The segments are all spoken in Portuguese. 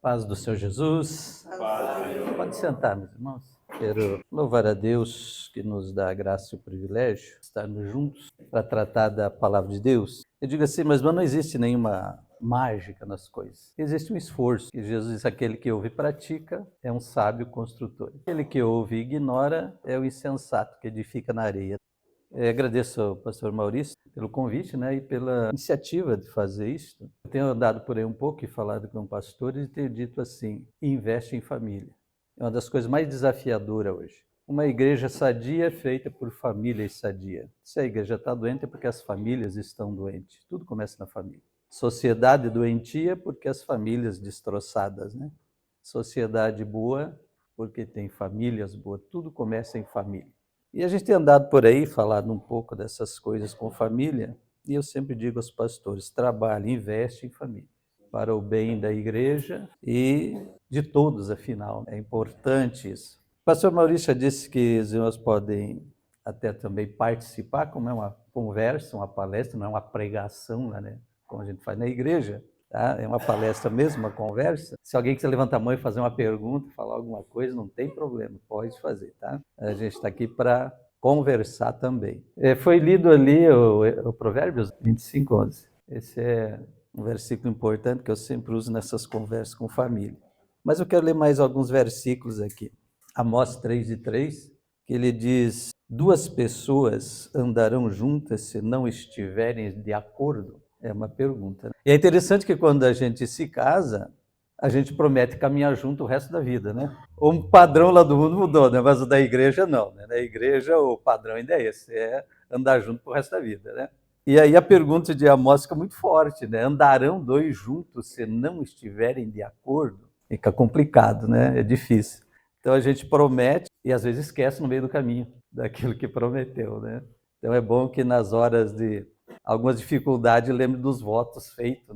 Paz do Senhor Jesus. Pode sentar, meus irmãos. Quero louvar a Deus que nos dá a graça e o privilégio de estarmos juntos para tratar da palavra de Deus. Eu digo assim, mas não existe nenhuma mágica nas coisas. Existe um esforço. E Jesus diz, aquele que ouve e pratica é um sábio construtor. Aquele que ouve e ignora é o insensato que edifica na areia. Agradeço ao pastor Maurício pelo convite, e pela iniciativa de fazer isso. Eu tenho andado por aí um pouco e falado com pastores e tenho dito assim, investe em família. É uma das coisas mais desafiadoras hoje. Uma igreja sadia é feita por famílias sadias. Se a igreja está doente é porque as famílias estão doentes. Tudo começa na família. Sociedade doentia porque as famílias destroçadas, Sociedade boa porque tem famílias boas. Tudo começa em família. E a gente tem andado por aí, falado um pouco dessas coisas com família, e eu sempre digo aos pastores, trabalhe, investe em família, para o bem da igreja e de todos, afinal. É importante isso. O pastor Maurício já disse que os irmãos podem até também participar, como é uma conversa, uma palestra, não é uma pregação, como a gente faz na igreja. Tá? É uma palestra mesmo, uma conversa. Se alguém quiser levantar a mão e fazer uma pergunta, falar alguma coisa, não tem problema, pode fazer, tá? A gente está aqui para conversar também. Foi lido ali o Provérbios 25:11. Esse é um versículo importante que eu sempre uso nessas conversas com família. Mas eu quero ler mais alguns versículos aqui. Amós 3:3, que ele diz, 2 pessoas andarão juntas se não estiverem de acordo? É uma pergunta. E é interessante que quando a gente se casa, a gente promete caminhar junto o resto da vida, O padrão lá do mundo mudou, mas o da igreja não, Na igreja o padrão ainda é esse, é andar junto pro resto da vida, E aí a pergunta de Amós fica muito forte, Andarão 2 juntos se não estiverem de acordo? Fica complicado, É difícil. Então a gente promete e às vezes esquece no meio do caminho daquilo que prometeu, Então é bom que nas horas de algumas dificuldades, lembre dos votos feitos,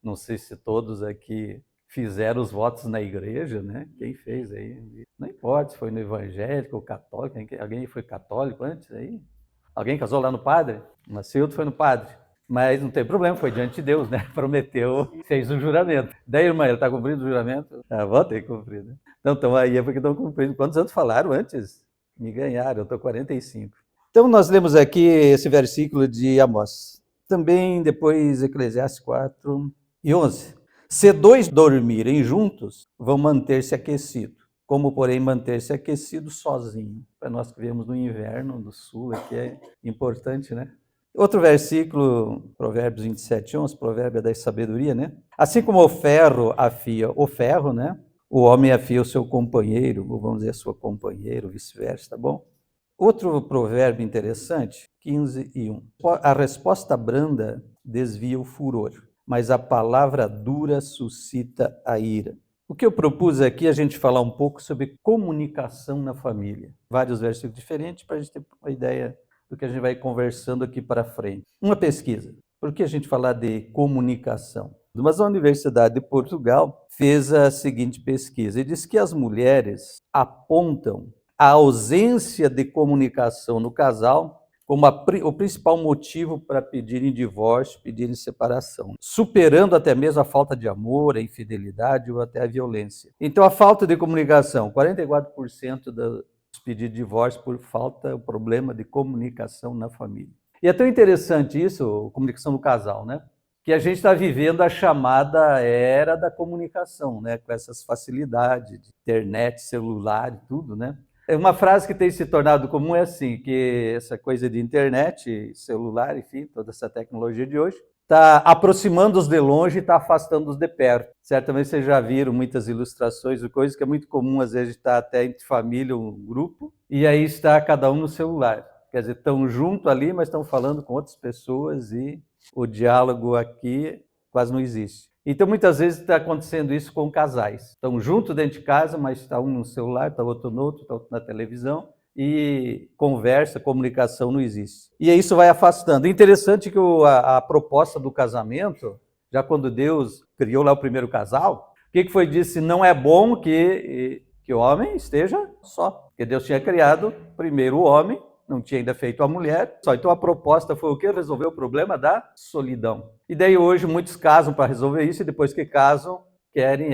Não sei se todos aqui fizeram os votos na igreja, Quem fez aí? Não importa se foi no evangélico ou católico, alguém foi católico antes aí? Alguém casou lá no padre? Nasceu, foi no padre. Mas não tem problema, foi diante de Deus, Prometeu, fez um juramento. Daí, irmã, ele está cumprindo o juramento? Vou ter que cumprir, Então aí é porque estão cumprindo. Quantos anos falaram antes? Me ganharam, eu estou 45. Então, nós lemos aqui esse versículo de Amós. Também, depois, Eclesiastes 4:11. Se 2 dormirem juntos, vão manter-se aquecidos. Como, porém, manter-se aquecido sozinho. Para nós que vivemos no inverno, do sul, aqui é importante, Outro versículo, Provérbios 27:11, provérbio da sabedoria, Assim como o ferro afia o ferro, O homem afia o seu companheiro, ou vamos dizer, a sua companheira, ou vice-versa, tá bom? Outro provérbio interessante, 15:1. A resposta branda desvia o furor, mas a palavra dura suscita a ira. O que eu propus aqui é a gente falar um pouco sobre comunicação na família. Vários versículos diferentes para a gente ter uma ideia do que a gente vai conversando aqui para frente. Uma pesquisa. Por que a gente falar de comunicação? Mas a Universidade de Portugal fez a seguinte pesquisa e diz que as mulheres apontam a ausência de comunicação no casal como o principal motivo para pedirem divórcio, pedirem separação, superando até mesmo a falta de amor, a infidelidade ou até a violência. Então, a falta de comunicação, 44% dos pedidos de divórcio por falta, o problema de comunicação na família. E é tão interessante isso, comunicação no casal, que a gente está vivendo a chamada era da comunicação, com essas facilidades de internet, celular e tudo, Uma frase que tem se tornado comum é assim, que essa coisa de internet, celular, enfim, toda essa tecnologia de hoje, está aproximando os de longe e está afastando os de perto. Certamente vocês já viram muitas ilustrações ou coisas que é muito comum, às vezes, estar até entre família, um grupo, e aí está cada um no celular. Quer dizer, estão junto ali, mas estão falando com outras pessoas e o diálogo aqui quase não existe. Então, muitas vezes está acontecendo isso com casais. Estão juntos dentro de casa, mas está um no celular, está outro no outro, está outro na televisão, e conversa, comunicação não existe. E isso vai afastando. Interessante que a proposta do casamento, já quando Deus criou lá o primeiro casal, o que foi disse? Não é bom que o homem esteja só, porque Deus tinha criado primeiro o homem, não tinha ainda feito a mulher, só. Então a proposta foi o quê? Resolver o problema da solidão. E daí hoje muitos casam para resolver isso e depois que casam querem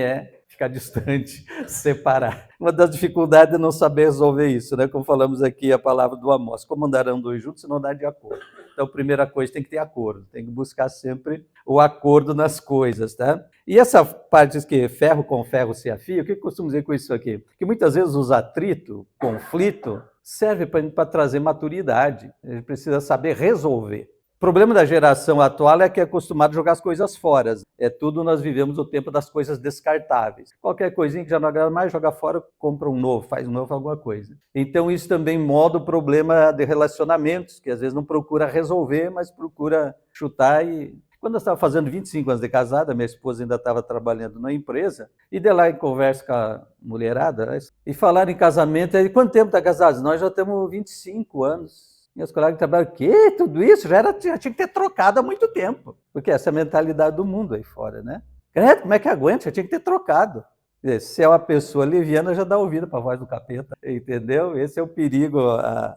ficar ficar distante, separar. Uma das dificuldades é não saber resolver isso, né? Como falamos aqui, a palavra do Amós, como andarão dois juntos se não andar de acordo? Então, a primeira coisa, tem que ter acordo, tem que buscar sempre o acordo nas coisas, tá? E essa parte diz que ferro com ferro se afia, o que eu costumo dizer com isso aqui? Que muitas vezes os atritos, conflito, serve para trazer maturidade, a gente precisa saber resolver. O problema da geração atual é que é acostumado a jogar as coisas fora. É tudo, nós vivemos o tempo das coisas descartáveis. Qualquer coisinha que já não agrada mais, joga fora, compra um novo, faz um novo, alguma coisa. Então isso também molda o problema de relacionamentos, que às vezes não procura resolver, mas procura chutar. E quando eu estava fazendo 25 anos de casada, minha esposa ainda estava trabalhando na empresa, e de lá em conversa com a mulherada, e falaram em casamento, e quanto tempo está casado? Nós já temos 25 anos. Meus colegas de trabalho, o quê? Tudo isso? Já tinha que ter trocado há muito tempo. Porque essa é a mentalidade do mundo aí fora, né? Credo, como é que aguenta? Já tinha que ter trocado. Se é uma pessoa leviana, já dá ouvido para a voz do capeta, entendeu? Esse é o perigo,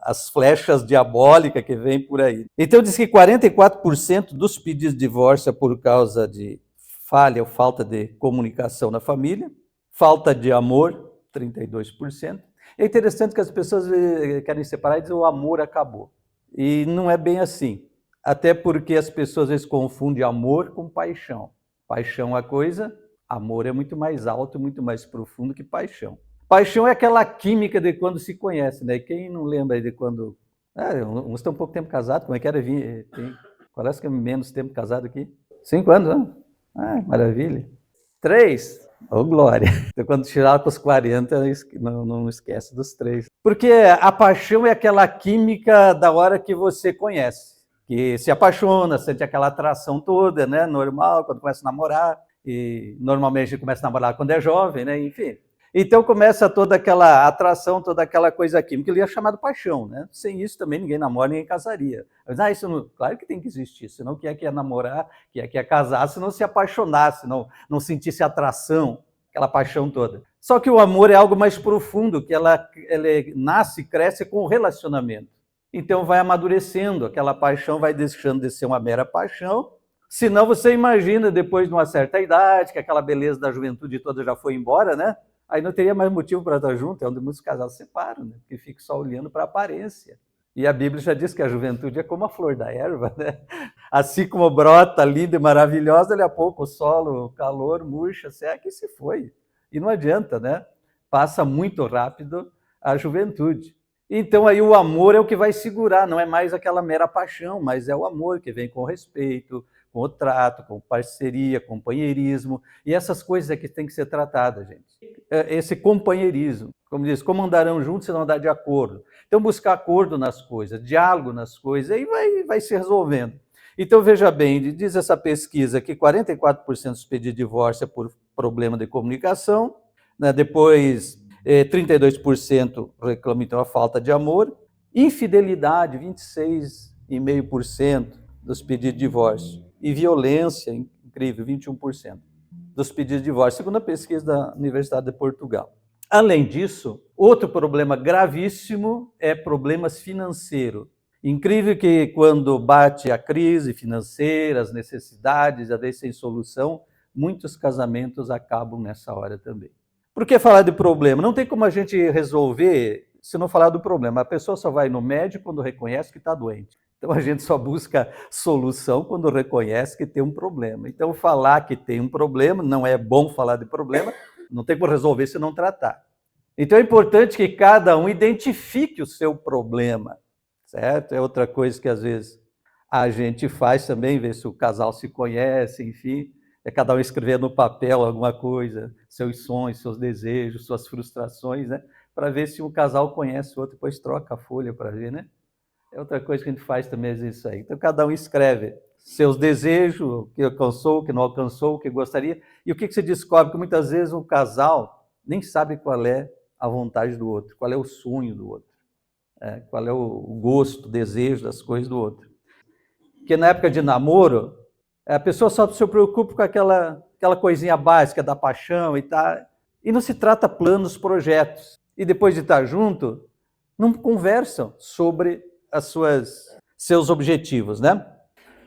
as flechas diabólicas que vêm por aí. Então diz que 44% dos pedidos de divórcio é por causa de falha ou falta de comunicação na família, falta de amor, 32%. É interessante que as pessoas querem separar e dizem o amor acabou. E não é bem assim. Até porque as pessoas às vezes confundem amor com paixão. Paixão é uma coisa, amor é muito mais alto, muito mais profundo que paixão. Paixão é aquela química de quando se conhece, né? Quem não lembra de quando... uns estão pouco tempo casados, como é que era? Parece que é menos tempo casado aqui. 5 anos, né? Maravilha. 3... Ô, glória! Então, quando tirar para os 40, não esquece dos 3. Porque a paixão é aquela química da hora que você conhece, que se apaixona, sente aquela atração toda, né? Normal, quando começa a namorar, e normalmente a gente começa a namorar quando é jovem, né? Enfim. Então começa toda aquela atração, toda aquela coisa química, ele é chamado paixão, né? Sem isso também ninguém namora, ninguém casaria. Mas, isso não... Claro que tem que existir, senão quem é que ia namorar, quem é que ia casar, se não se apaixonasse, não sentisse atração, aquela paixão toda. Só que o amor é algo mais profundo, que ela nasce e cresce com o relacionamento. Então vai amadurecendo, aquela paixão vai deixando de ser uma mera paixão, senão você imagina depois de uma certa idade, que aquela beleza da juventude toda já foi embora, né? Aí não teria mais motivo para estar junto, é onde muitos casais se separam, né? Porque fica só olhando para a aparência. E a Bíblia já diz que a juventude é como a flor da erva, né? Assim como brota linda e maravilhosa, dali a pouco o solo, o calor, murcha, seca e se foi. E não adianta, né? Passa muito rápido a juventude. Então aí o amor é o que vai segurar, não é mais aquela mera paixão, mas é o amor que vem com respeito, com o trato, com parceria, companheirismo, e essas coisas é que tem que ser tratadas, gente. Esse companheirismo, como diz, como andarão juntos se não andar de acordo. Então buscar acordo nas coisas, diálogo nas coisas, aí vai se resolvendo. Então veja bem, diz essa pesquisa que 44% dos pedidos de divórcio é por problema de comunicação, né? Depois 32% reclamam então a falta de amor, infidelidade, 26,5% dos pedidos de divórcio. E violência, incrível, 21% dos pedidos de divórcio, segundo a pesquisa da Universidade de Portugal. Além disso, outro problema gravíssimo é problemas financeiros. Incrível que quando bate a crise financeira, as necessidades, às vezes sem solução, muitos casamentos acabam nessa hora também. Por que falar de problema? Não tem como a gente resolver se não falar do problema. A pessoa só vai no médico quando reconhece que está doente. Então a gente só busca solução quando reconhece que tem um problema. Então falar que tem um problema, não é bom falar de problema, não tem como resolver se não tratar. Então é importante que cada um identifique o seu problema, certo? É outra coisa que às vezes a gente faz também, ver se o casal se conhece, enfim, é cada um escrever no papel alguma coisa, seus sonhos, seus desejos, suas frustrações, né? Para ver se um casal conhece o outro, depois troca a folha para ver, né? É outra coisa que a gente faz também, é isso aí. Então, cada um escreve seus desejos, o que alcançou, o que não alcançou, o que gostaria. E o que você descobre? Que muitas vezes um casal nem sabe qual é a vontade do outro, qual é o sonho do outro, qual é o gosto, o desejo das coisas do outro. Porque na época de namoro, a pessoa só se preocupa com aquela coisinha básica da paixão e tal, e não se trata planos, projetos. E depois de estar junto, não conversam sobre seus objetivos, né?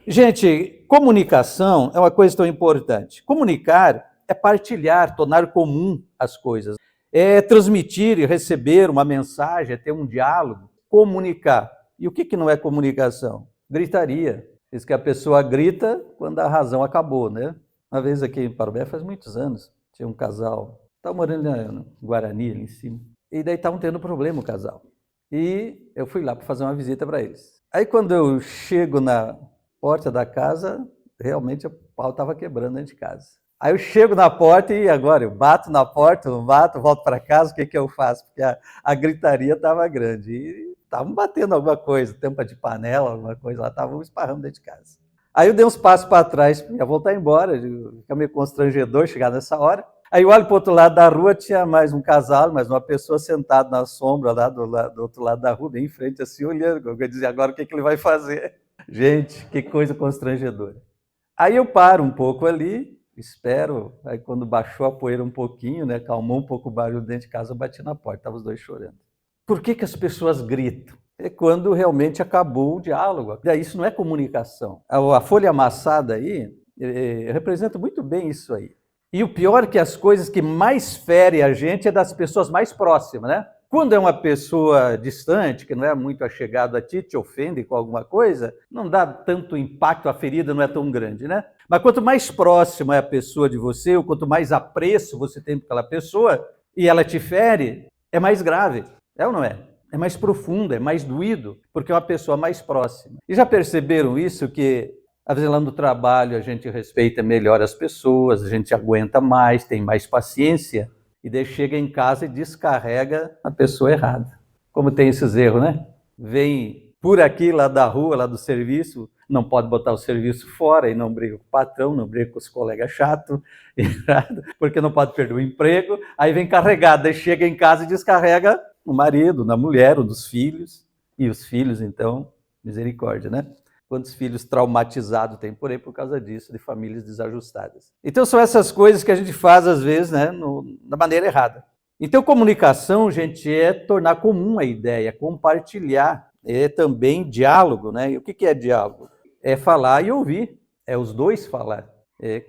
Gente, comunicação é uma coisa tão importante. Comunicar é partilhar, tornar comum as coisas. É transmitir e receber uma mensagem, é ter um diálogo, comunicar. E o que não é comunicação? Gritaria. Diz que a pessoa grita quando a razão acabou, né? Uma vez aqui em Parobé, faz muitos anos, tinha um casal, estava morando em Guarani, ali em cima, e daí estavam tendo problema o casal. E eu fui lá para fazer uma visita para eles. Aí quando eu chego na porta da casa, realmente o pau estava quebrando dentro de casa. Aí eu chego na porta e agora eu bato na porta, não bato, volto para casa, o que eu faço? Porque a gritaria estava grande e estavam batendo alguma coisa, tampa de panela, alguma coisa lá, estavam esparrando dentro de casa. Aí eu dei uns passos para trás, ia voltar embora, fica meio constrangedor chegar nessa hora. Aí eu olho para o outro lado da rua, tinha mais um casal, mais uma pessoa sentada na sombra lá do outro lado da rua, bem em frente, assim, olhando. Eu dizia, agora o que ele vai fazer? Gente, que coisa constrangedora. Aí eu paro um pouco ali, espero, aí quando baixou a poeira um pouquinho, né, acalmou um pouco o barulho dentro de casa, eu bati na porta, estavam os dois chorando. Por que as pessoas gritam? É quando realmente acabou o diálogo. Isso não é comunicação. A folha amassada aí representa muito bem isso aí. E o pior é que as coisas que mais ferem a gente é das pessoas mais próximas, né? Quando é uma pessoa distante, que não é muito achegado a ti, te ofende com alguma coisa, não dá tanto impacto, a ferida não é tão grande, né? Mas quanto mais próxima é a pessoa de você, ou quanto mais apreço você tem por aquela pessoa, e ela te fere, é mais grave. É ou não é? É mais profundo, é mais doído, porque é uma pessoa mais próxima. E já perceberam isso, que às vezes lá no trabalho a gente respeita melhor as pessoas, a gente aguenta mais, tem mais paciência, e daí chega em casa e descarrega a pessoa errada. Como tem esses erros, né? Vem por aqui, lá da rua, lá do serviço, não pode botar o serviço fora e não briga com o patrão, não briga com os colegas chatos, porque não pode perder o emprego. Aí vem carregado, aí chega em casa e descarrega no marido, na mulher, ou dos filhos. E os filhos, então, misericórdia, né? Quantos filhos traumatizados tem por aí por causa disso, de famílias desajustadas. Então são essas coisas que a gente faz às vezes, né, da maneira errada. Então comunicação, gente, é tornar comum a ideia, compartilhar, é também diálogo, né? E o que é diálogo? É falar e ouvir, é os dois falar.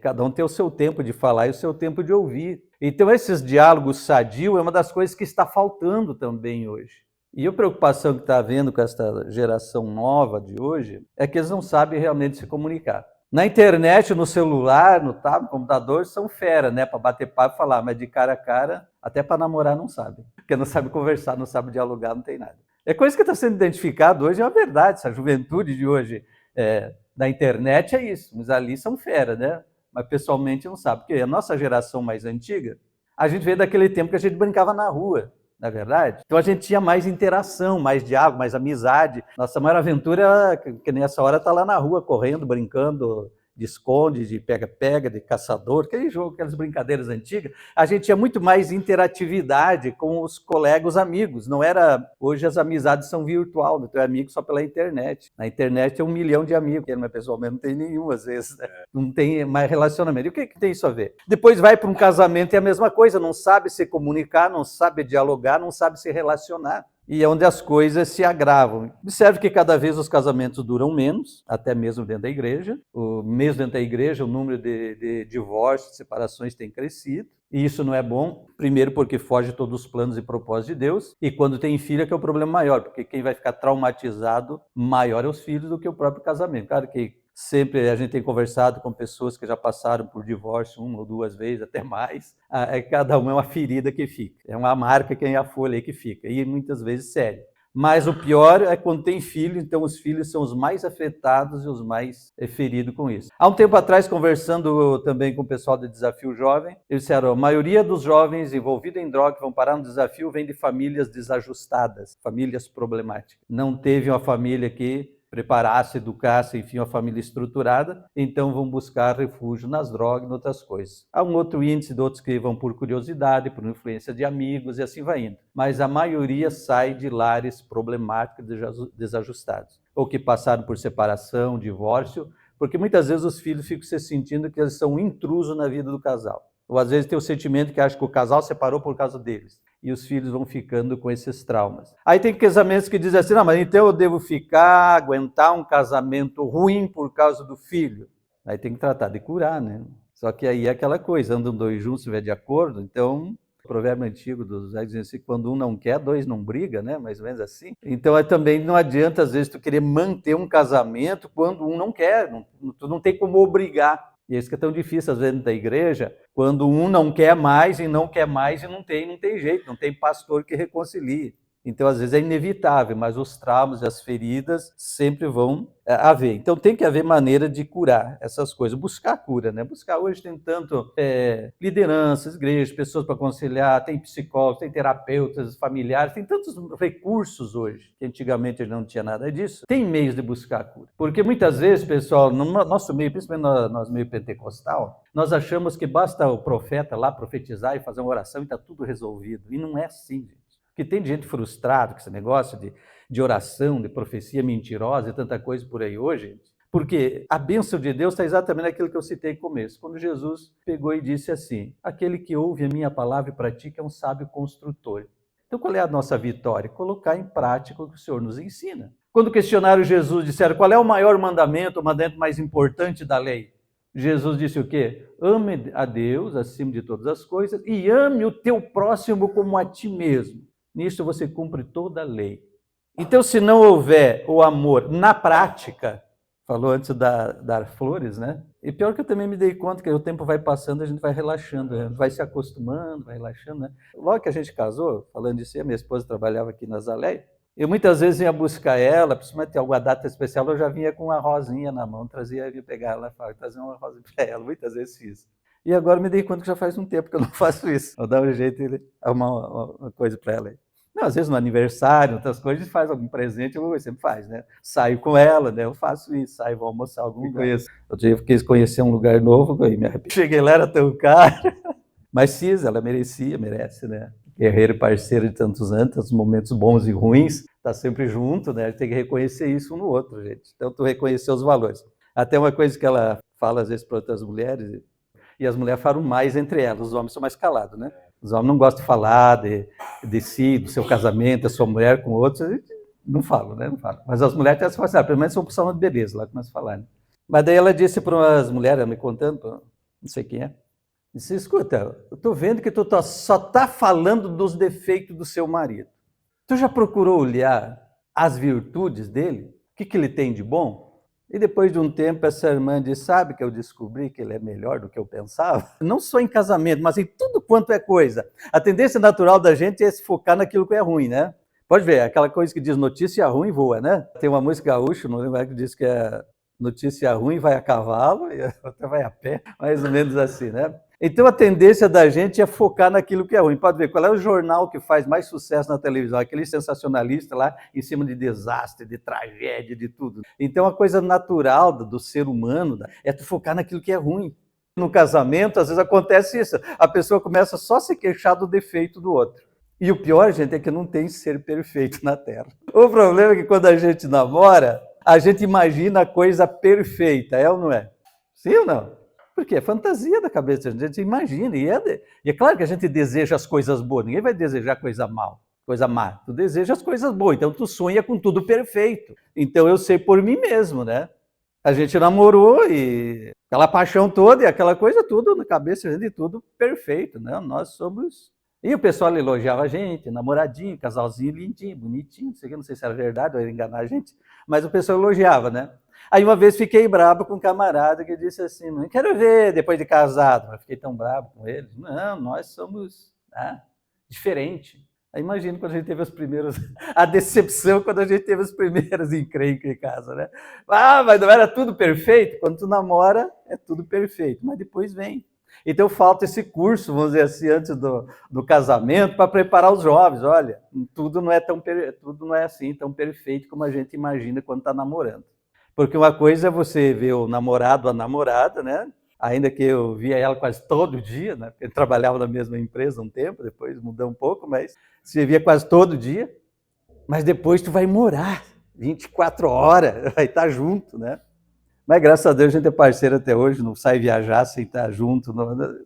Cada um tem o seu tempo de falar e o seu tempo de ouvir. Então esses diálogos sadios é uma das coisas que está faltando também hoje. E a preocupação que está havendo com essa geração nova de hoje é que eles não sabem realmente se comunicar. Na internet, no celular, no tablet, no computador, são fera, né? Para bater papo e falar, mas de cara a cara, até para namorar não sabe. Porque não sabe conversar, não sabe dialogar, não tem nada. É coisa que está sendo identificado hoje, é uma verdade. Essa juventude de hoje da internet é isso. Mas ali são fera, né? Mas pessoalmente não sabe. Porque a nossa geração mais antiga, a gente veio daquele tempo que a gente brincava na rua. Na é verdade? Então a gente tinha mais interação, mais diálogo, mais amizade. Nossa maior aventura, que nessa hora tá lá na rua, correndo, brincando de esconde, de pega-pega, de caçador, aquele jogo, aquelas brincadeiras antigas. A gente tinha muito mais interatividade com os colegas, amigos. Não era... Hoje as amizades são virtual, não tem amigo só pela internet. Na internet tem 1 milhão de amigos, mas pessoalmente não tem nenhum, às vezes, né? Não tem mais relacionamento. E o que tem isso a ver? Depois vai para um casamento e é a mesma coisa, não sabe se comunicar, não sabe dialogar, não sabe se relacionar. E é onde as coisas se agravam. Observe que cada vez os casamentos duram menos, até mesmo dentro da igreja. Mesmo dentro da igreja, o número de divórcios, separações tem crescido. E isso não é bom, primeiro porque foge todos os planos e propósitos de Deus, e quando tem filho é que é o problema maior, porque quem vai ficar traumatizado maior é os filhos do que o próprio casamento. Claro que sempre a gente tem conversado com pessoas que já passaram por divórcio 1 ou 2 vezes, até mais. Cada um é uma ferida que fica. É uma marca que é a folha aí que fica. E muitas vezes séria. Mas o pior é quando tem filho, então os filhos são os mais afetados e os mais feridos com isso. Há um tempo atrás, conversando também com o pessoal do Desafio Jovem, eles disseram, a maioria dos jovens envolvidos em droga que vão parar no desafio vem de famílias desajustadas, famílias problemáticas. Não teve uma família que preparasse, educasse, enfim, uma família estruturada, então vão buscar refúgio nas drogas e em outras coisas. Há um outro índice de outros que vão por curiosidade, por influência de amigos e assim vai indo. Mas a maioria sai de lares problemáticos, desajustados, ou que passaram por separação, divórcio, porque muitas vezes os filhos ficam se sentindo que eles são um intruso na vida do casal. Ou às vezes tem o sentimento que acha que o casal separou por causa deles. E os filhos vão ficando com esses traumas. Aí tem casamentos que dizem assim, não, mas então eu devo aguentar um casamento ruim por causa do filho. Aí tem que tratar de curar, né? Só que aí é aquela coisa, andam dois juntos se estiver de acordo, então... O provérbio antigo dos velhos diz assim, quando um não quer, dois não briga, né? Mais ou menos assim. Então, também não adianta, às vezes, tu querer manter um casamento quando um não quer. Tu não tem como obrigar. E é isso que é tão difícil, às vezes, da igreja, quando um não quer mais e não quer mais e não tem jeito, não tem pastor que reconcilie. Então, às vezes, é inevitável, mas os traumas e as feridas sempre vão haver. Então, tem que haver maneira de curar essas coisas, buscar cura, né? Buscar, hoje tem tanto lideranças, igrejas, pessoas para aconselhar, tem psicólogos, tem terapeutas familiares, tem tantos recursos hoje, que antigamente não tinha nada disso. Tem meios de buscar cura. Porque muitas vezes, pessoal, no nosso meio, principalmente no nosso meio pentecostal, nós achamos que basta o profeta lá profetizar e fazer uma oração e está tudo resolvido. E não é assim, gente. Porque tem gente frustrada com esse negócio de oração, de profecia mentirosa e tanta coisa por aí hoje, porque a bênção de Deus está exatamente naquilo que eu citei no começo, quando Jesus pegou e disse assim, aquele que ouve a minha palavra e pratica é um sábio construtor. Então qual é a nossa vitória? Colocar em prática o que o Senhor nos ensina. Quando questionaram Jesus, disseram, qual é o maior mandamento, o mandamento mais importante da lei? Jesus disse o quê? Ame a Deus acima de todas as coisas e ame o teu próximo como a ti mesmo. Nisto você cumpre toda a lei. Então, se não houver o amor na prática, falou antes dar flores, né? E pior que eu também me dei conta que o tempo vai passando, a gente vai relaxando, a gente vai se acostumando, vai relaxando, né? Logo que a gente casou, falando disso, a minha esposa trabalhava aqui na Zaleia, eu muitas vezes ia buscar ela, principalmente alguma data especial, eu já vinha com uma rosinha na mão, ia pegar ela e trazer uma rosa para ela, muitas vezes fiz. E agora me dei conta que já faz um tempo que eu não faço isso. Vou dar um jeito de arrumar uma coisa para ela. Não, às vezes no aniversário, outras coisas, a gente faz algum presente, eu sempre faz, né? Saio com ela, né? Eu faço isso, saio, vou almoçar algum lugar. Eu quis conhecer um lugar novo, e me arrependi. Cheguei lá, era tão caro. Mas fiz, ela merece, né? Guerreiro e parceiro de tantos anos, tantos momentos bons e ruins, tá sempre junto, né? A gente tem que reconhecer isso um no outro, gente. Então, tu reconhecer os valores. Até uma coisa que ela fala, às vezes, para outras mulheres, e as mulheres falam mais entre elas, os homens são mais calados, né? Os homens não gostam de falar de si, do seu casamento, da sua mulher com outros, não falam, né? Não falam. Mas as mulheres até se falam, pelo menos são por salão de beleza, lá começam a falar, né? Mas daí ela disse para umas mulheres, me contando, não sei quem é, disse, escuta, eu estou vendo que tu só está falando dos defeitos do seu marido. Tu já procurou olhar as virtudes dele? O que ele tem de bom? E depois de um tempo, essa irmã disse, sabe que eu descobri que ele é melhor do que eu pensava? Não só em casamento, mas em tudo quanto é coisa. A tendência natural da gente é se focar naquilo que é ruim, né? Pode ver, aquela coisa que diz notícia ruim voa, né? Tem uma música gaúcha, não lembro, que diz que é notícia ruim vai a cavalo e a outra vai a pé, mais ou menos assim, né? Então a tendência da gente é focar naquilo que é ruim. Pode ver, qual é o jornal que faz mais sucesso na televisão? Aquele sensacionalista lá em cima de desastre, de tragédia, de tudo. Então a coisa natural do ser humano é tu focar naquilo que é ruim. No casamento, às vezes acontece isso. A pessoa começa só a se queixar do defeito do outro. E o pior, gente, é que não tem ser perfeito na Terra. O problema é que quando a gente namora, a gente imagina a coisa perfeita, é ou não é? Sim ou não? Porque é fantasia da cabeça, a gente imagina. E é claro que a gente deseja as coisas boas, ninguém vai desejar coisa má. Tu deseja as coisas boas, então tu sonha com tudo perfeito. Então eu sei por mim mesmo, né? A gente namorou e aquela paixão toda e aquela coisa tudo na cabeça de tudo perfeito, né? Nós somos... E o pessoal elogiava a gente, namoradinho, casalzinho lindinho, bonitinho, não sei se era verdade ou era enganar a gente, mas o pessoal elogiava, né? Aí uma vez fiquei bravo com um camarada que disse assim, não quero ver depois de casado, mas fiquei tão bravo com ele. Não, nós somos diferentes. Aí imagina quando a gente teve os primeiros, a decepção quando a gente teve os primeiros encrencas em casa, né? Mas não era tudo perfeito? Quando tu namora, é tudo perfeito, mas depois vem. Então falta esse curso, vamos dizer assim, antes do casamento, para preparar os jovens. Olha, tudo não é assim tão perfeito como a gente imagina quando está namorando. Porque uma coisa é você ver o namorado, a namorada, né? Ainda que eu via ela quase todo dia, né? Porque eu trabalhava na mesma empresa um tempo, depois mudou um pouco, mas você via quase todo dia. Mas depois tu vai morar 24 horas, vai estar junto, né? Mas graças a Deus a gente é parceiro até hoje, não sai viajar sem estar junto,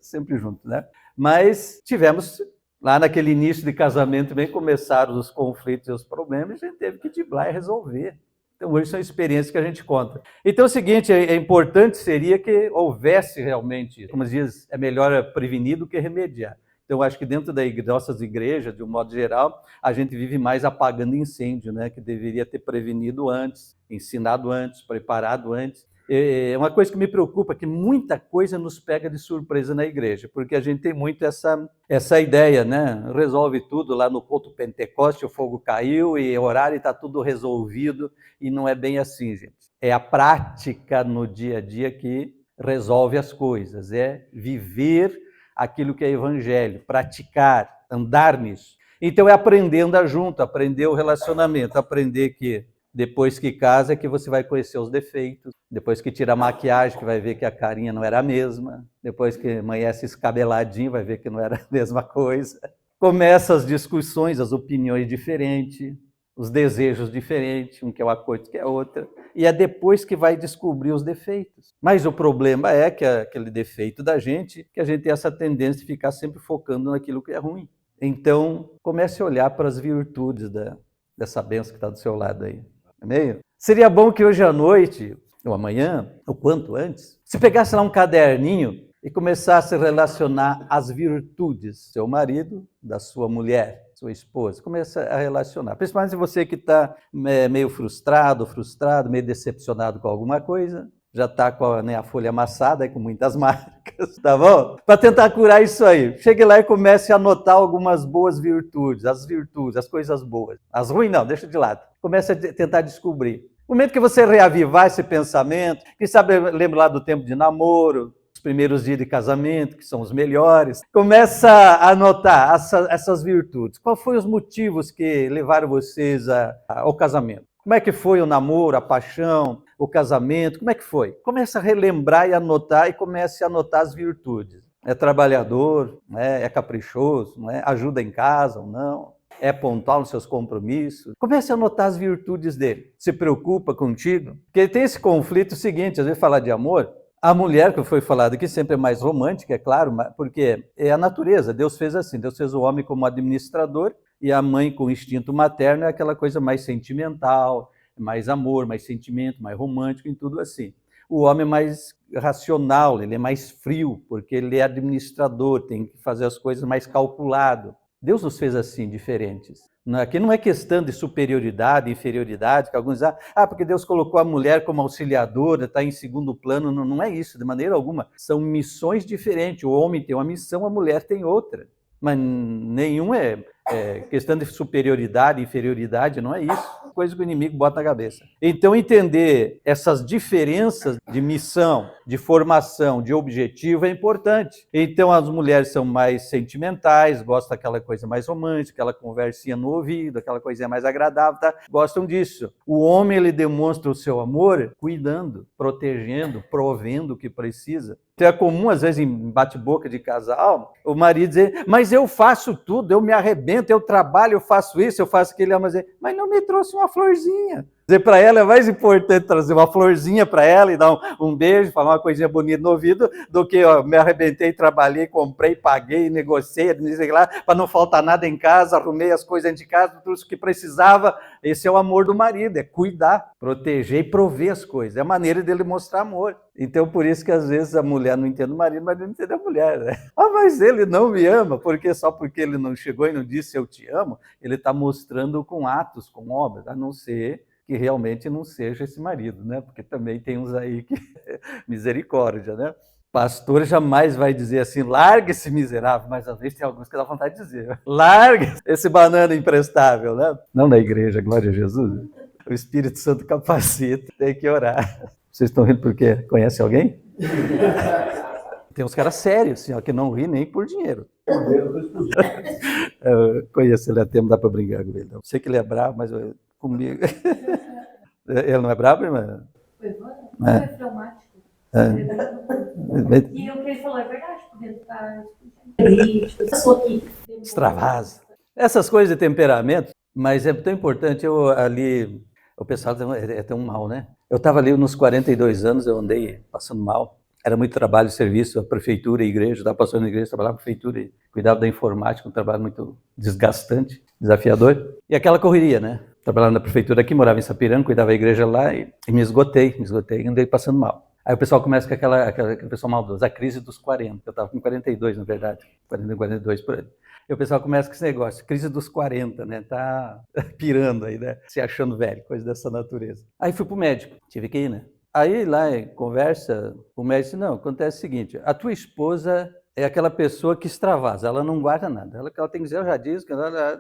sempre junto, né? Mas tivemos, lá naquele início de casamento, bem começaram os conflitos e os problemas, a gente teve que driblar e resolver. Então, hoje são experiências que a gente conta. Então, é o seguinte, é importante seria que houvesse realmente, como diz, é melhor prevenir do que remediar. Então, acho que dentro das nossas igrejas, de um modo geral, a gente vive mais apagando incêndio, né? Que deveria ter prevenido antes, ensinado antes, preparado antes. É uma coisa que me preocupa, que muita coisa nos pega de surpresa na igreja, porque a gente tem muito essa ideia, né? Resolve tudo lá no culto Pentecoste, o fogo caiu e horário está tudo resolvido, e não é bem assim, gente. É a prática no dia a dia que resolve as coisas, é viver aquilo que é evangelho, praticar, andar nisso. Então é aprender a andar junto, aprender o relacionamento, aprender que depois que casa é que você vai conhecer os defeitos, depois que tira a maquiagem que vai ver que a carinha não era a mesma, depois que amanhece escabeladinho vai ver que não era a mesma coisa. Começa as discussões, as opiniões diferentes, os desejos diferentes, um quer uma coisa, que é outra, e é depois que vai descobrir os defeitos. Mas o problema é que aquele defeito da gente, que a gente tem essa tendência de ficar sempre focando naquilo que é ruim. Então, comece a olhar para as virtudes dessa bênção que está do seu lado aí. Amém? Seria bom que hoje à noite, ou amanhã, ou quanto antes, se pegasse lá um caderninho e começasse a relacionar as virtudes do seu marido, da sua mulher, sua esposa. Começa a relacionar. Principalmente você que está meio frustrado, meio decepcionado com alguma coisa, já está com a folha amassada, com muitas marcas, tá bom? Para tentar curar isso aí. Chegue lá e comece a anotar algumas boas virtudes, as coisas boas. As ruins não, deixa de lado. Comece a tentar descobrir. No momento que você reavivar esse pensamento, quem sabe lembra lá do tempo de namoro, os primeiros dias de casamento, que são os melhores, começa a anotar essas virtudes. Quais foram os motivos que levaram vocês ao casamento? Como é que foi o namoro, a paixão, o casamento? Como é que foi? Comece a relembrar e anotar, e comece a anotar as virtudes. É trabalhador, é caprichoso, ajuda em casa ou não? É pontual nos seus compromissos? Comece a anotar as virtudes dele. Se preocupa contigo? Porque tem esse conflito seguinte, às vezes falar de amor, a mulher, que foi falado aqui, sempre é mais romântica, é claro, porque é a natureza. Deus fez assim, Deus fez o homem como administrador, e a mãe com instinto materno é aquela coisa mais sentimental, mais amor, mais sentimento, mais romântico, em tudo assim. O homem é mais racional, ele é mais frio, porque ele é administrador, tem que fazer as coisas mais calculado. Deus nos fez assim, diferentes. Aqui não é questão de superioridade, inferioridade, que alguns dizem, porque Deus colocou a mulher como auxiliadora, está em segundo plano. Não, não é isso, de maneira alguma. São missões diferentes. O homem tem uma missão, a mulher tem outra. Mas nenhum é questão de superioridade, inferioridade, não é isso. Coisa que o inimigo bota na cabeça. Então, entender essas diferenças de missão, de formação, de objetivo é importante. Então, as mulheres são mais sentimentais, gostam daquela coisa mais romântica, aquela conversinha no ouvido, aquela coisinha mais agradável, tá? Gostam disso. O homem, ele demonstra o seu amor cuidando, protegendo, provendo o que precisa. Então, é comum, às vezes, em bate-boca de casal, o marido dizer, mas eu faço tudo, eu me arrebento, eu trabalho, eu faço isso, eu faço aquilo, mas não me trouxe uma florzinha. Dizer para ela é mais importante trazer uma florzinha para ela e dar um beijo, falar uma coisinha bonita no ouvido, do que me arrebentei, trabalhei, comprei, paguei, negociei, para não faltar nada em casa, arrumei as coisas dentro de casa, tudo o que precisava. Esse é o amor do marido, é cuidar, proteger e prover as coisas. É a maneira dele mostrar amor. Então, por isso que às vezes a mulher não entende o marido, mas não entende a mulher, né? Mas ele não me ama, só porque ele não chegou e não disse eu te amo, ele está mostrando com atos, com obras, a não ser que realmente não seja esse marido, né? Porque também tem uns aí que misericórdia, né? Pastor jamais vai dizer assim, larga esse miserável, mas às vezes tem alguns que dá vontade de dizer, larga esse banana imprestável, né? Não na igreja, glória a Jesus. O Espírito Santo capacita, tem que orar. Vocês estão rindo porque conhece alguém? Tem uns caras sérios, assim, que não ri nem por dinheiro. Eu conheço ele até, não dá para brincar com ele. Eu sei que ele é bravo, mas comigo... Ele não é bravo, irmã? Foi traumático. E o que ele falou é verdade, porque ele está extravasa. Essas coisas de temperamento, mas é tão importante. O pessoal é tão mal, né? Eu estava ali nos 42 anos, eu andei passando mal. Era muito trabalho, serviço, a prefeitura, a igreja, estava passando na igreja, trabalhava na prefeitura, e cuidava da informática, um trabalho muito desgastante, desafiador. E aquela correria, né? trabalhava na prefeitura aqui, morava em Sapiranga, cuidava da igreja lá e me esgotei, andei passando mal. Aí o pessoal começa com aquele pessoal maldoso, a crise dos 40. Eu estava com 42, na verdade, 40, 42 por aí. E o pessoal começa com esse negócio, crise dos 40, né? Tá pirando aí, né? Se achando velho, coisa dessa natureza. Aí fui pro médico, tive que ir, né? Aí lá em conversa, o médico disse, não, acontece o seguinte, a tua esposa é aquela pessoa que extravasa, ela não guarda nada. Ela tem que dizer, eu já disse, que ela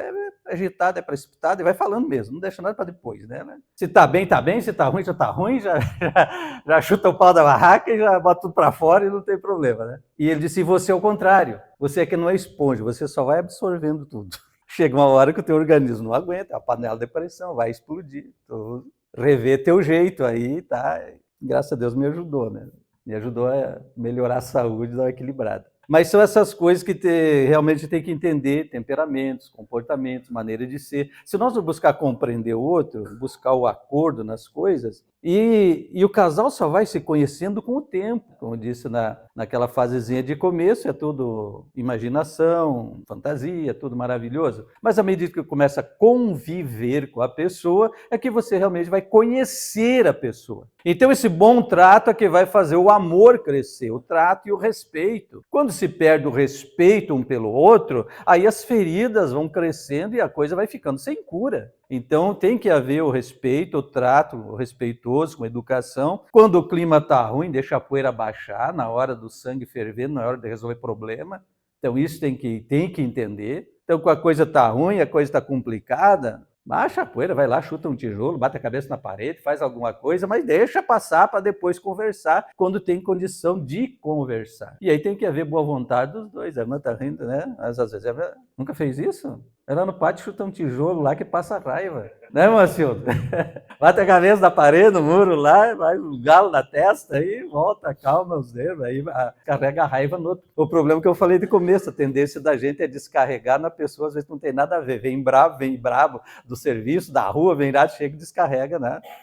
é agitada, é precipitada e vai falando mesmo, não deixa nada para depois, né? Se tá bem, se tá ruim, já chuta o pau da barraca e já bota tudo para fora e não tem problema, né? E ele disse, e você é o contrário, você é que não é esponja, você só vai absorvendo tudo. Chega uma hora que o teu organismo não aguenta, a panela de pressão vai explodir, tudo. Rever teu jeito aí, tá? Graças a Deus me ajudou, né? Me ajudou a melhorar a saúde, dar uma equilibrada. Mas são essas coisas que realmente tem que entender, temperamentos, comportamentos, maneira de ser. Se nós não buscar compreender o outro, buscar o acordo nas coisas, e o casal só vai se conhecendo com o tempo. Como eu disse naquela fasezinha de começo, é tudo imaginação, fantasia, tudo maravilhoso. Mas à medida que começa a conviver com a pessoa, é que você realmente vai conhecer a pessoa. Então esse bom trato é que vai fazer o amor crescer, o trato e o respeito. Quando se perde o respeito um pelo outro, aí as feridas vão crescendo e a coisa vai ficando sem cura. Então tem que haver o respeito, o trato, o respeitoso, com educação. Quando o clima está ruim, deixa a poeira baixar, na hora do sangue ferver, na hora de resolver problema. Então isso tem que entender. Então quando a coisa está ruim, a coisa está complicada, baixa a poeira, vai lá, chuta um tijolo, bate a cabeça na parede, faz alguma coisa, mas deixa passar para depois conversar, quando tem condição de conversar. E aí tem que haver boa vontade dos dois. A irmã está rindo, né? Mas às vezes ela nunca fez isso? Ela no pátio chuta um tijolo lá que passa raiva. Né, Marcildo? Bate a cabeça na parede, no muro lá, vai um galo na testa, aí volta, calma os dedos, aí carrega a raiva no outro. O problema que eu falei de começo, a tendência da gente é descarregar na pessoa, às vezes não tem nada a ver. Vem brabo do serviço, da rua, vem lá, chega e descarrega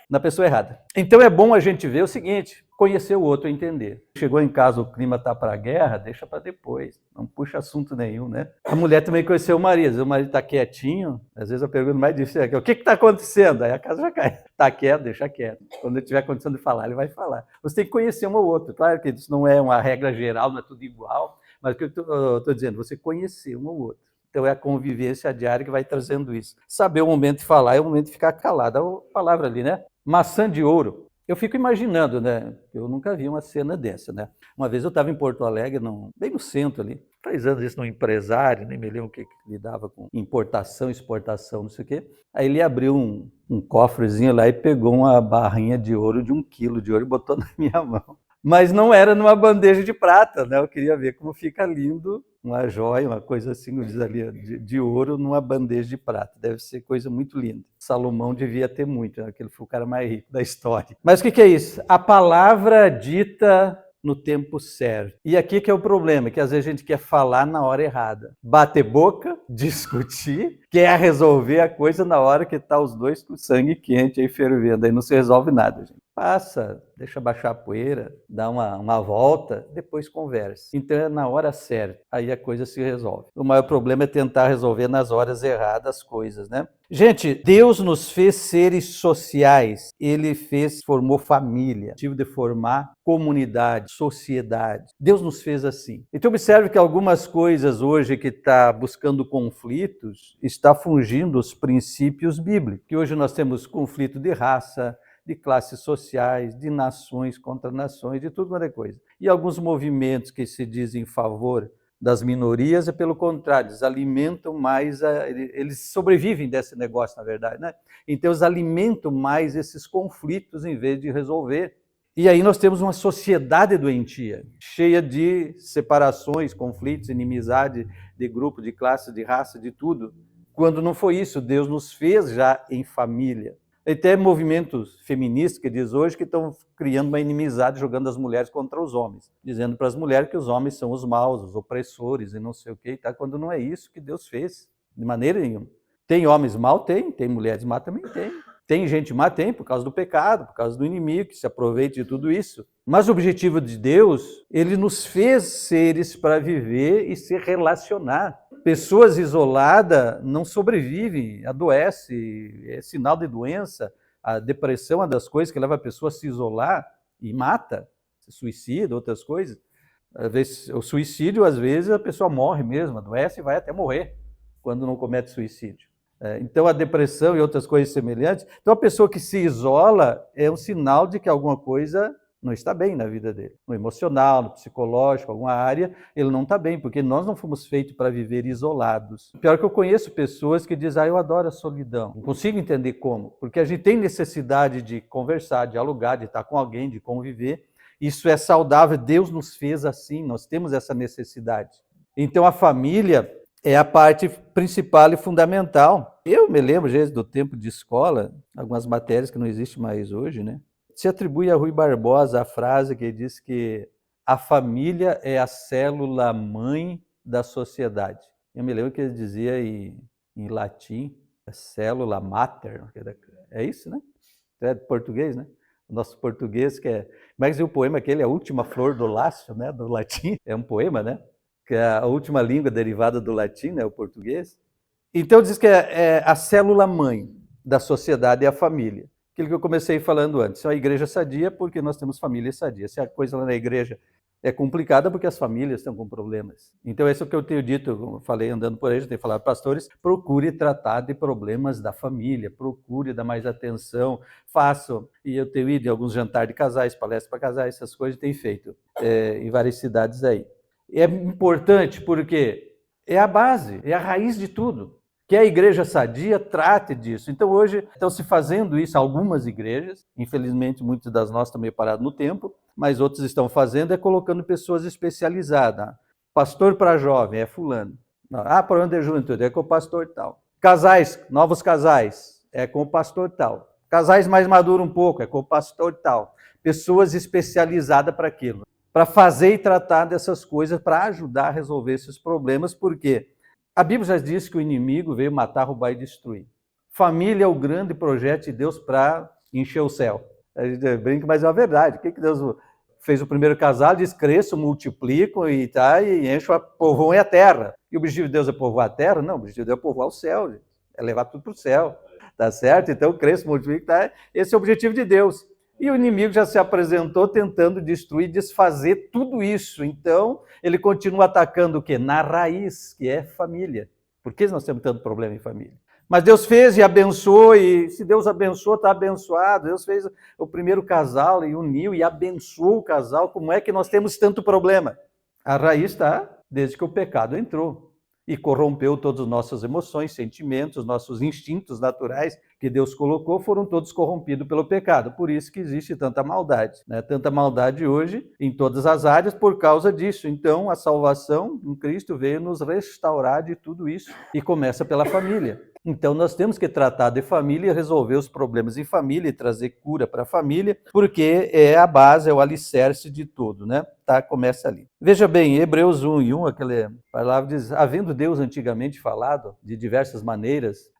na pessoa errada. Então é bom a gente ver o seguinte, conhecer o outro, entender. Chegou em casa, o clima está para a guerra, deixa para depois, não puxa assunto nenhum, né? A mulher também conheceu o marido está quietinho, às vezes a pergunta mais difícil é, o que está acontecendo? Aí a casa já cai. Está quieto, deixa quieto. Quando ele tiver condição de falar, ele vai falar. Você tem que conhecer um ao outro, claro que isso não é uma regra geral, não é tudo igual, mas o que eu estou dizendo, você conhecer um ao outro. Então é a convivência diária que vai trazendo isso. Saber o momento de falar e o momento de ficar calado. A palavra ali, né? Maçã de ouro. Eu fico imaginando, né? Eu nunca vi uma cena dessa, né? Uma vez eu estava em Porto Alegre, bem no centro ali, 3 anos isso num empresário, nem me lembro o que lidava com importação, exportação, não sei o quê. Aí ele abriu um cofrezinho lá e pegou uma barrinha de ouro de 1 quilo de ouro e botou na minha mão. Mas não era numa bandeja de prata, né? Eu queria ver como fica lindo uma joia, uma coisa assim, diz ali, de ouro numa bandeja de prata. Deve ser coisa muito linda. Salomão devia ter muito, né? Ele foi o cara mais rico da história. Mas o que é isso? A palavra dita no tempo certo. E aqui que é o problema, que às vezes a gente quer falar na hora errada. Bater boca, discutir, quer resolver a coisa na hora que tá os dois com sangue quente aí fervendo. Aí não se resolve nada, gente. Passa, deixa baixar a poeira, dá uma volta, depois conversa. Então é na hora certa, aí a coisa se resolve. O maior problema é tentar resolver nas horas erradas as coisas, né? Gente, Deus nos fez seres sociais, Ele formou família, tive de formar comunidade, sociedade. Deus nos fez assim. Então observe que algumas coisas hoje que está buscando conflitos, está fugindo os princípios bíblicos. Que hoje nós temos conflito de raça, de classes sociais, de nações contra nações, de tudo quanto é coisa. E alguns movimentos que se dizem em favor das minorias, pelo contrário, eles alimentam mais, eles sobrevivem desse negócio, na verdade, né? Então eles alimentam mais esses conflitos em vez de resolver. E aí nós temos uma sociedade doentia, cheia de separações, conflitos, inimizade de grupo, de classe, de raça, de tudo. Quando não foi isso, Deus nos fez já em família. E tem movimentos feministas que diz hoje que estão criando uma inimizade, jogando as mulheres contra os homens, dizendo para as mulheres que os homens são os maus, os opressores e não sei o que, tá? Quando não é isso que Deus fez, de maneira nenhuma. Tem homens maus? Tem mulheres más? Também tem. Tem gente má? Tem, por causa do pecado, por causa do inimigo, que se aproveita de tudo isso. Mas o objetivo de Deus, Ele nos fez seres para viver e se relacionar. Pessoas isoladas não sobrevivem, adoecem, é sinal de doença. A depressão é uma das coisas que leva a pessoa a se isolar e mata, se suicida, outras coisas. Às vezes, o suicídio, às vezes, a pessoa morre mesmo, adoece e vai até morrer quando não comete suicídio. Então, a depressão e outras coisas semelhantes. Então, a pessoa que se isola é um sinal de que alguma coisa não está bem na vida dele. No emocional, no psicológico, alguma área, ele não está bem, porque nós não fomos feitos para viver isolados. Pior que eu conheço pessoas que dizem, eu adoro a solidão. Não consigo entender como, porque a gente tem necessidade de conversar, de dialogar, de estar com alguém, de conviver. Isso é saudável, Deus nos fez assim, nós temos essa necessidade. Então, a família é a parte principal e fundamental. Eu me lembro, gente, do tempo de escola, algumas matérias que não existem mais hoje, né? Se atribui a Rui Barbosa a frase que diz que a família é a célula mãe da sociedade. Eu me lembro que ele dizia em latim, célula mater, é isso, né? É português, né? O nosso português que é... Mas o poema aquele, a última flor do lácio, né? Do latim, é um poema, né? Que é a última língua derivada do latim, né? O português. Então diz que é a célula mãe da sociedade é a família. Aquilo que eu comecei falando antes, é a igreja sadia porque nós temos família sadia. Se a coisa lá na igreja é complicada porque as famílias estão com problemas. Então, isso é o que eu tenho dito, eu falei andando por aí, eu tenho falado, pastores, procure tratar de problemas da família, procure dar mais atenção, façam. E eu tenho ido em alguns jantares de casais, palestras para casais, essas coisas, tenho feito em várias cidades aí. É importante porque é a base, é a raiz de tudo. Que a igreja sadia trate disso. Então, hoje, estão se fazendo isso algumas igrejas, infelizmente, muitas das nossas estão meio paradas no tempo, mas outros estão fazendo, é colocando pessoas especializadas. Pastor para jovem, é fulano. Para onde é juventude? É com o pastor tal. Casais, novos casais, é com o pastor tal. Casais mais maduros um pouco, é com o pastor tal. Pessoas especializadas para aquilo. Para fazer e tratar dessas coisas, para ajudar a resolver esses problemas, porque a Bíblia já diz que o inimigo veio matar, roubar e destruir. Família é o grande projeto de Deus para encher o céu. A gente brinca, mas é uma verdade. O que Deus fez o primeiro casal? Diz, cresçam, multiplicam e enchem, povoam a terra. E o objetivo de Deus é povoar a terra? Não, o objetivo de Deus é povoar o céu, gente. É levar tudo para o céu. Tá certo? Então, cresçam, multipliquem, tá? Esse é o objetivo de Deus. E o inimigo já se apresentou tentando destruir, desfazer tudo isso. Então, ele continua atacando o quê? Na raiz, que é família. Por que nós temos tanto problema em família? Mas Deus fez e abençoou, e se Deus abençoou, está abençoado. Deus fez o primeiro casal e uniu e abençoou o casal. Como é que nós temos tanto problema? A raiz está desde que o pecado entrou e corrompeu todas as nossas emoções, sentimentos, nossos instintos naturais que Deus colocou, foram todos corrompidos pelo pecado. Por isso que existe tanta maldade, né? Tanta maldade hoje em todas as áreas por causa disso. Então, a salvação em Cristo veio nos restaurar de tudo isso e começa pela família. Então, nós temos que tratar de família, resolver os problemas em família e trazer cura para a família, porque é a base, é o alicerce de tudo, né? Tá, começa ali. Veja bem, Hebreus 1:1, aquela palavra diz, havendo Deus antigamente falado de diversas maneiras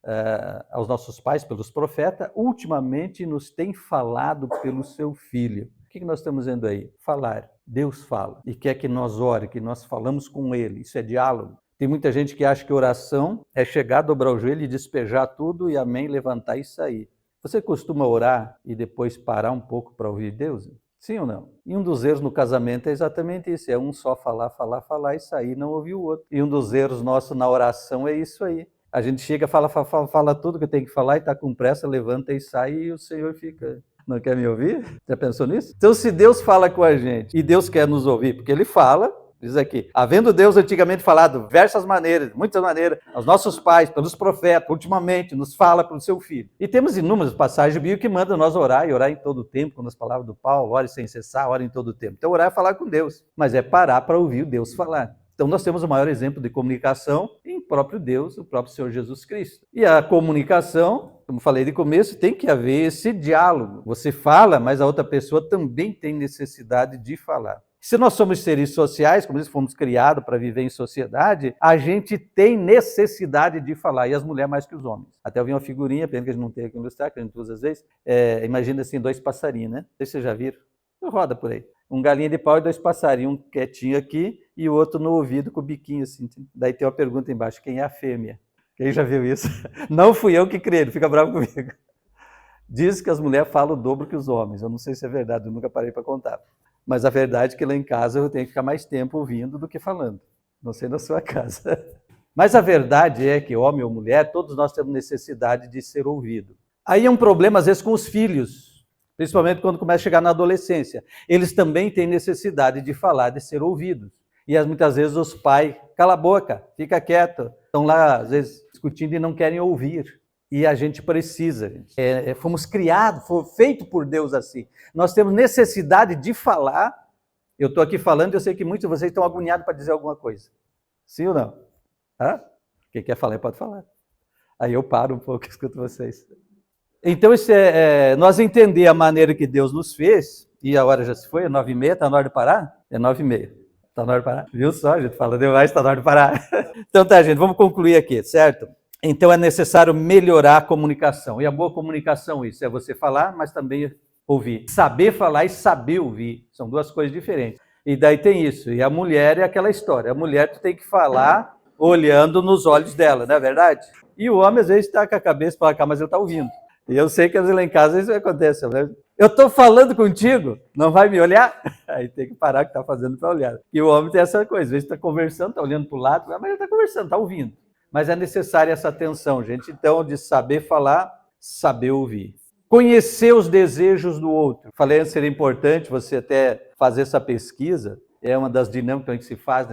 aos nossos pais pelos profetas, ultimamente nos tem falado pelo seu Filho. O que nós estamos vendo aí? Falar. Deus fala e quer que nós ore, que nós falamos com Ele. Isso é diálogo. Tem muita gente que acha que oração é chegar, dobrar o joelho e despejar tudo e amém, levantar e sair. Você costuma orar e depois parar um pouco para ouvir Deus? Sim ou não? E um dos erros no casamento é exatamente isso, é um só falar e sair, não ouvir o outro. E um dos erros nossos na oração é isso aí. A gente chega, fala tudo que tem que falar e está com pressa, levanta e sai e o Senhor fica... Não quer me ouvir? Já pensou nisso? Então, se Deus fala com a gente e Deus quer nos ouvir, porque Ele fala... Diz aqui, havendo Deus antigamente falado diversas maneiras, muitas maneiras, aos nossos pais, pelos profetas, ultimamente nos fala pelo seu Filho. E temos inúmeras passagens bíblicas que mandam nós orar, e orar em todo o tempo, como nas palavras do Paulo, ore sem cessar, ore em todo o tempo. Então orar é falar com Deus, mas é parar para ouvir Deus falar. Então nós temos o maior exemplo de comunicação em próprio Deus, o próprio Senhor Jesus Cristo. E a comunicação, como falei de começo, tem que haver esse diálogo. Você fala, mas a outra pessoa também tem necessidade de falar. Se nós somos seres sociais, como nós fomos criados para viver em sociedade, a gente tem necessidade de falar, e as mulheres mais que os homens. Até eu vi uma figurinha, pena que a gente não tem aqui no ilustrar, que a gente usa às vezes, imagina assim, 2 passarinhos, né? Não sei se vocês já viram, roda por aí. Um galinha de pau e 2 passarinhos, um quietinho aqui e o outro no ouvido com o biquinho assim. Daí tem uma pergunta embaixo, quem é a fêmea? Quem já viu isso? Não fui eu que criei, ele fica bravo comigo. Diz que as mulheres falam o dobro que os homens. Eu não sei se é verdade, eu nunca parei para contar. Mas a verdade é que lá em casa eu tenho que ficar mais tempo ouvindo do que falando. Não sei na sua casa. Mas a verdade é que homem ou mulher, todos nós temos necessidade de ser ouvido. Aí é um problema, às vezes, com os filhos, principalmente quando começa a chegar na adolescência. Eles também têm necessidade de falar, de ser ouvidos. E muitas vezes os pais, cala a boca, fica quieto. Estão lá, às vezes, discutindo e não querem ouvir. E a gente precisa. Fomos criados, foi feito por Deus assim. Nós temos necessidade de falar. Eu estou aqui falando e eu sei que muitos de vocês estão agoniados para dizer alguma coisa. Sim ou não? Hã? Quem quer falar, pode falar. Aí eu paro um pouco e escuto vocês. Então, nós entender a maneira que Deus nos fez, e a hora já se foi, é 9h30, está na hora de parar? É 9h30. Está na hora de parar? Viu só, a gente fala demais, está na hora de parar. Então tá, gente, vamos concluir aqui, certo? Então é necessário melhorar a comunicação. E a boa comunicação, isso é você falar, mas também ouvir. Saber falar e saber ouvir, são duas coisas diferentes. E daí tem isso. E a mulher é aquela história. A mulher tu tem que falar olhando nos olhos dela, não é verdade? E o homem às vezes está com a cabeça para cá, mas ele está ouvindo. E eu sei que às vezes lá em casa isso acontece. Né? Eu estou falando contigo, não vai me olhar? Aí tem que parar o que está fazendo para olhar. E o homem tem essa coisa, às vezes está conversando, está olhando para o lado, mas ele está conversando, está ouvindo. Mas é necessária essa atenção, gente. Então, de saber falar, saber ouvir. Conhecer os desejos do outro. Falei antes, seria importante você até fazer essa pesquisa. É uma das dinâmicas que se faz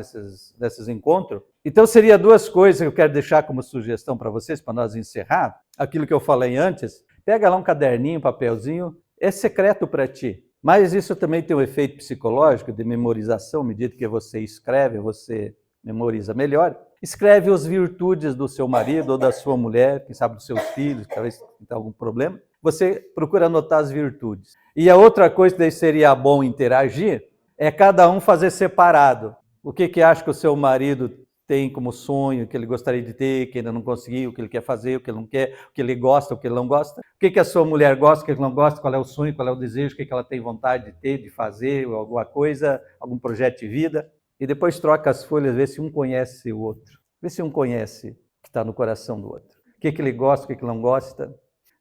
nesses encontros. Então, seria duas coisas que eu quero deixar como sugestão para vocês, para nós encerrar. Aquilo que eu falei antes, pega lá um caderninho, um papelzinho, é secreto para ti. Mas isso também tem um efeito psicológico de memorização, à medida que você escreve, você memoriza melhor. Escreve as virtudes do seu marido ou da sua mulher, quem sabe dos seus filhos, talvez tenha algum problema. Você procura anotar as virtudes. E a outra coisa que daí seria bom interagir é cada um fazer separado. O que acha que o seu marido tem como sonho, que ele gostaria de ter, que ainda não conseguiu, o que ele quer fazer, o que ele não quer, o que ele gosta, o que ele não gosta. O que a sua mulher gosta, o que ele não gosta, qual é o sonho, qual é o desejo, o que ela tem vontade de ter, de fazer, alguma coisa, algum projeto de vida. E depois troca as folhas, vê se um conhece o outro. Vê se um conhece o que está no coração do outro. O que ele gosta, o que ele não gosta.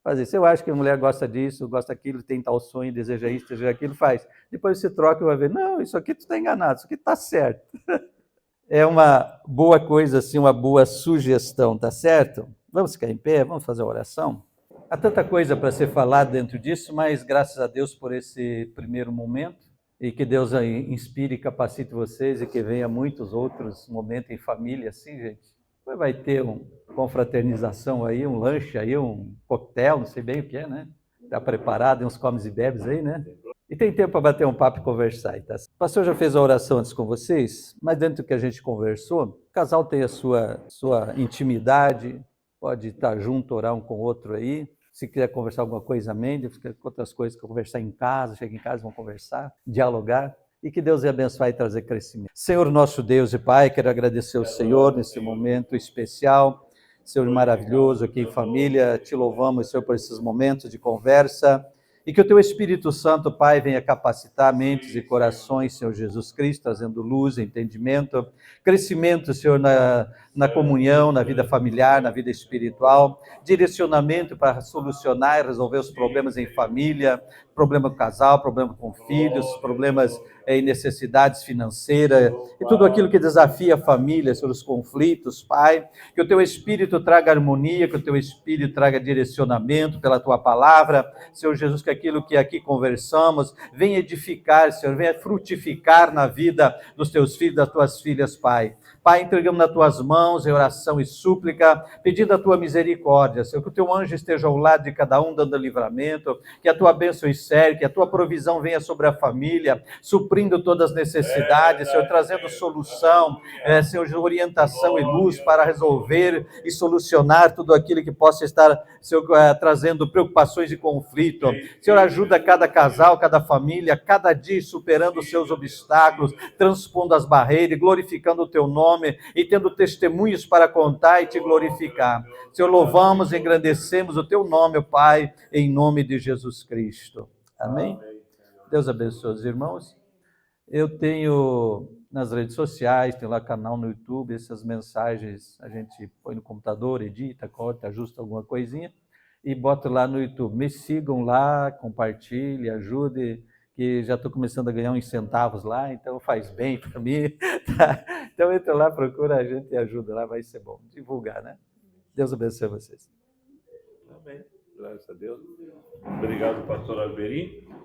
Fazer. Se eu acho que a mulher gosta disso, gosta daquilo, tem tal sonho, deseja isso, deseja aquilo, faz. Depois você troca e vai ver, não, isso aqui tu está enganado, isso aqui está certo. É uma boa coisa, assim, uma boa sugestão, tá certo? Vamos ficar em pé, vamos fazer a oração? Há tanta coisa para ser falada dentro disso, mas graças a Deus por esse primeiro momento. E que Deus inspire e capacite vocês e que venha muitos outros momentos em família, assim, gente. Depois vai ter uma confraternização aí, um lanche aí, um coquetel, não sei bem o que é, né? Está preparado, uns comes e bebes aí, né? E tem tempo para bater um papo e conversar. Tá? O pastor já fez a oração antes com vocês, mas dentro do que a gente conversou, o casal tem a sua intimidade, pode estar junto, orar um com o outro aí. Se quiser conversar alguma coisa, amém. Se quiser outras coisas, conversar em casa, chega em casa, vão conversar, dialogar. E que Deus abençoe e trazer crescimento. Senhor, nosso Deus e Pai, quero agradecer ao Senhor nesse momento especial. Senhor maravilhoso, aqui em família, te louvamos, Senhor, por esses momentos de conversa. E que o Teu Espírito Santo, Pai, venha capacitar mentes e corações, Senhor Jesus Cristo, trazendo luz, entendimento, crescimento, Senhor, na comunhão, na vida familiar, na vida espiritual, direcionamento para solucionar e resolver os problemas em família, problema com casal, problema com filhos, problemas em necessidades financeiras, e tudo aquilo que desafia a família, Senhor, os conflitos, Pai, que o Teu Espírito traga harmonia, que o Teu Espírito traga direcionamento pela Tua palavra, Senhor Jesus, que aquilo que aqui conversamos venha edificar, Senhor, venha frutificar na vida dos Teus filhos, das Tuas filhas, Pai. Pai, entregamos nas Tuas mãos em oração e súplica, pedindo a Tua misericórdia, Senhor, que o Teu anjo esteja ao lado de cada um, dando livramento, que a Tua bênção e que a Tua provisão venha sobre a família, suprindo todas as necessidades, Senhor, trazendo solução, Senhor, orientação e luz para resolver e solucionar tudo aquilo que possa estar, Senhor, trazendo preocupações e conflito. Senhor, ajuda cada casal, cada família, cada dia superando os seus obstáculos, transpondo as barreiras, glorificando o Teu nome e tendo testemunhos para contar e Te glorificar. Senhor, louvamos e engrandecemos o Teu nome, Pai, em nome de Jesus Cristo. Amém? Deus abençoe os irmãos. Eu tenho nas redes sociais, tem lá canal no YouTube, essas mensagens a gente põe no computador, edita, corta, ajusta alguma coisinha e bota lá no YouTube. Me sigam lá, compartilhe, ajude, que já estou começando a ganhar uns centavos lá, então faz bem para mim. Tá? Então entra lá, procura a gente e ajuda lá, vai ser bom. Divulgar, né? Deus abençoe vocês. Amém. Graças a Deus. Obrigado, pastor Alberi.